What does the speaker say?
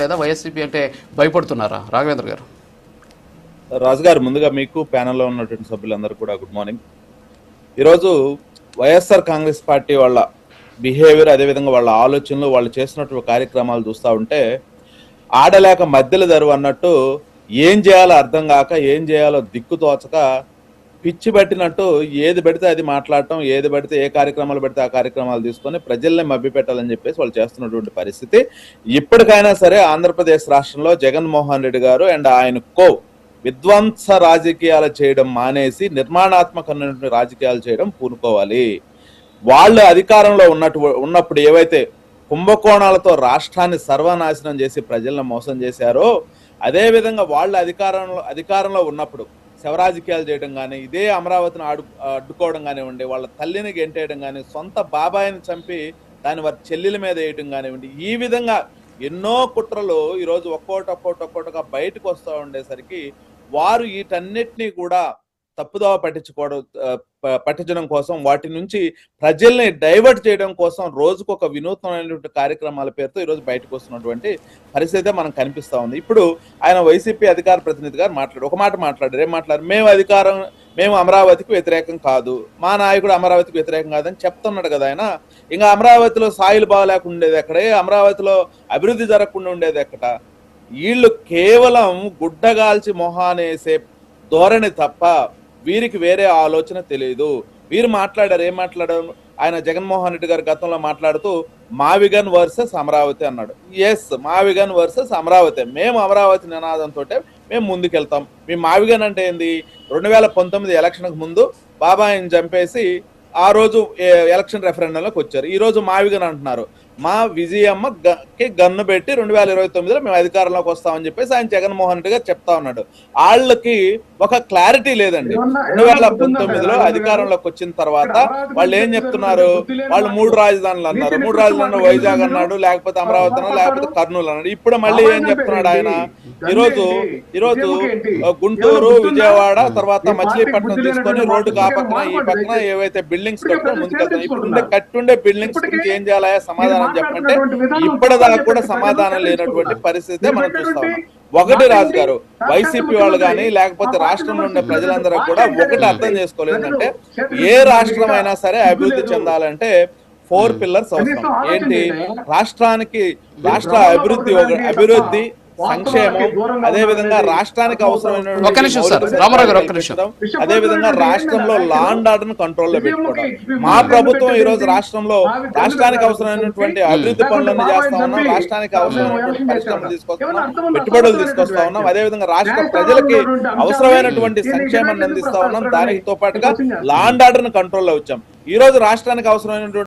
లేదా? వైఎస్సీపీ అంటే భయపడుతున్నారా? రాఘవేంద్ర గారు. రాజు గారు, ముందుగా మీకు ప్యానెల్లో ఉన్నటువంటి సభ్యులందరూ కూడా గుడ్ మార్నింగ్. ఈరోజు వైఎస్ఆర్ కాంగ్రెస్ పార్టీ వాళ్ళ బిహేవియర్, అదేవిధంగా వాళ్ళ ఆలోచనలు, వాళ్ళు చేసినటువంటి కార్యక్రమాలు చూస్తూ ఉంటే ఆడలేక మధ్యలో దరువు అన్నట్టు ఏం చేయాలో అర్థం కాక, ఏం చేయాలో దిక్కు తోచక, పిచ్చి పట్టినట్టు ఏది పెడితే అది మాట్లాడటం, ఏది పెడితే ఏ కార్యక్రమాలు పెడితే ఆ కార్యక్రమాలు తీసుకొని ప్రజల్ని మభ్యపెట్టాలని చెప్పేసి వాళ్ళు చేస్తున్నటువంటి పరిస్థితి. ఇప్పటికైనా సరే ఆంధ్రప్రదేశ్ రాష్ట్రంలో జగన్మోహన్ రెడ్డి గారు అండ్ ఆయన విధ్వంస రాజకీయాలు చేయడం మానేసి నిర్మాణాత్మకమైనటువంటి రాజకీయాలు చేయడం పూనుకోవాలి. వాళ్ళు అధికారంలో ఉన్నప్పుడు ఏవైతే కుంభకోణాలతో రాష్ట్రాన్ని సర్వనాశనం చేసి ప్రజలను మోసం చేశారో, అదేవిధంగా వాళ్ళు అధికారంలో ఉన్నప్పుడు శవరాజకీయాలు చేయడం కానీ, ఇదే అమరావతిని అడ్డుకోవడం కానివ్వండి, వాళ్ళ తల్లిని గెంటేయడం కానీ, సొంత బాబాయిని చంపి దాని వారి చెల్లెల మీద వేయటం కానివ్వండి, ఈ విధంగా ఎన్నో కుట్రలు ఈరోజు ఒక్కొక్కటిగా బయటకు వస్తూ ఉండేసరికి వారు వీటన్నిటినీ కూడా తప్పుదోవ పట్టించడం కోసం, వాటి నుంచి ప్రజల్ని డైవర్ట్ చేయడం కోసం రోజుకొక వినూత్నమైనటువంటి కార్యక్రమాల పేరుతో ఈరోజు బయటకు వస్తున్నటువంటి పరిస్థితి మనకు కనిపిస్తూ ఉంది. ఇప్పుడు ఆయన వైసీపీ అధికార ప్రతినిధి గారు ఒక మాట మాట్లాడారు. ఏం మాట్లాడారు? మేము అమరావతికి వ్యతిరేకం కాదు, మా నాయకుడు అమరావతికి వ్యతిరేకం కాదని చెప్తున్నాడు కదా ఆయన. ఇంకా అమరావతిలో సాయిలు బాగలేకుండా ఉండేది ఎక్కడే? అమరావతిలో అభివృద్ధి జరగకుండా ఉండేది ఎక్కడ? వీళ్ళు కేవలం గుడ్డగాల్చి మొహానేసే ధోరణి తప్ప వీరికి వేరే ఆలోచన తెలియదు. వీరు మాట్లాడారు. ఏం మాట్లాడారు? ఆయన జగన్మోహన్ రెడ్డి గారు గతంలో మాట్లాడుతూ మావిగన్ వర్సెస్ అమరావతి అన్నాడు. ఎస్, మావిగన్ వర్సెస్ అమరావతి. మేము అమరావతి నినాదంతో మేము ముందుకెళ్తాం. మీ మావిగన్ అంటే ఏంది? 2019 ఎలక్షన్కు ముందు బాబాయిని చంపేసి ఆ రోజు ఎలక్షన్ రెఫరెండంలోకి వచ్చారు. ఈ రోజు మావిగన్ అంటున్నారు. మా విజయమ్మకి గన్ను పెట్టి 2029లో మేము అధికారంలోకి వస్తామని చెప్పేసి ఆయన జగన్మోహన్ రెడ్డి గారు చెప్తా ఉన్నాడు. వాళ్ళకి ఒక క్లారిటీ లేదండి. 2019లో అధికారంలోకి వచ్చిన తర్వాత వాళ్ళు ఏం చెప్తున్నారు? వాళ్ళు 3 రాజధానులు అన్నారు. 3 రాజధానులు వైజాగ్ అన్నాడు, లేకపోతే అమరావతి అన్నాడు, లేకపోతే కర్నూలు అన్నాడు. ఇప్పుడు మళ్ళీ ఏం చెప్తున్నాడు ఆయన? ఈరోజు గుంటూరు, విజయవాడ, తర్వాత మచిలీపట్నం తీసుకొని రోడ్డుకు ఆ పక్కన ఈ పక్కన ఏవైతే బిల్డింగ్స్ కట్టుకొని ముందుకెళ్తాం. ఇప్పుడు కట్టుండే బిల్డింగ్స్ గురించి ఏం చేయాలా సమాధానం చెప్పంటే ఇప్పటిదాకా కూడా సమాధానం లేనటువంటి పరిస్థితి మనం చూస్తా ఉన్నాం. ఒకటి రాజు గారు, వైసీపీ వాళ్ళు కానీ లేకపోతే రాష్ట్రంలో ఉండే ప్రజలందరూ కూడా ఒకటి అర్థం చేసుకోలేదంటే, ఏ రాష్ట్రం అయినా సరే అభివృద్ధి చెందాలంటే 4 పిల్లర్స్ అవసరం. ఏంటి? రాష్ట్ర అభివృద్ధి, సంక్షేమం, అదే విధంగా రాష్ట్రానికి అవసరమైన అదే విధంగా రాష్ట్రంలో లా అండ్ ఆర్డర్ కంట్రోల్లో పెట్టుకోవడం. మా ప్రభుత్వం ఈ రోజు రాష్ట్రానికి అవసరమైనటువంటి అభివృద్ధి పనులను చేస్తా ఉన్నాం, రాష్ట్రానికి అవసరమైనటువంటి పరిశ్రమలు తీసుకొస్తున్నాం, పెట్టుబడులు తీసుకొస్తా ఉన్నాం, అదే విధంగా రాష్ట్ర ప్రజలకి అవసరమైనటువంటి సంక్షేమాన్ని అందిస్తా ఉన్నాం. దానితో పాటుగా లా అండ్ ఆర్డర్ కంట్రోల్లో వచ్చాం. ఈ రోజు రాష్ట్రానికి అవసరమైనటువంటి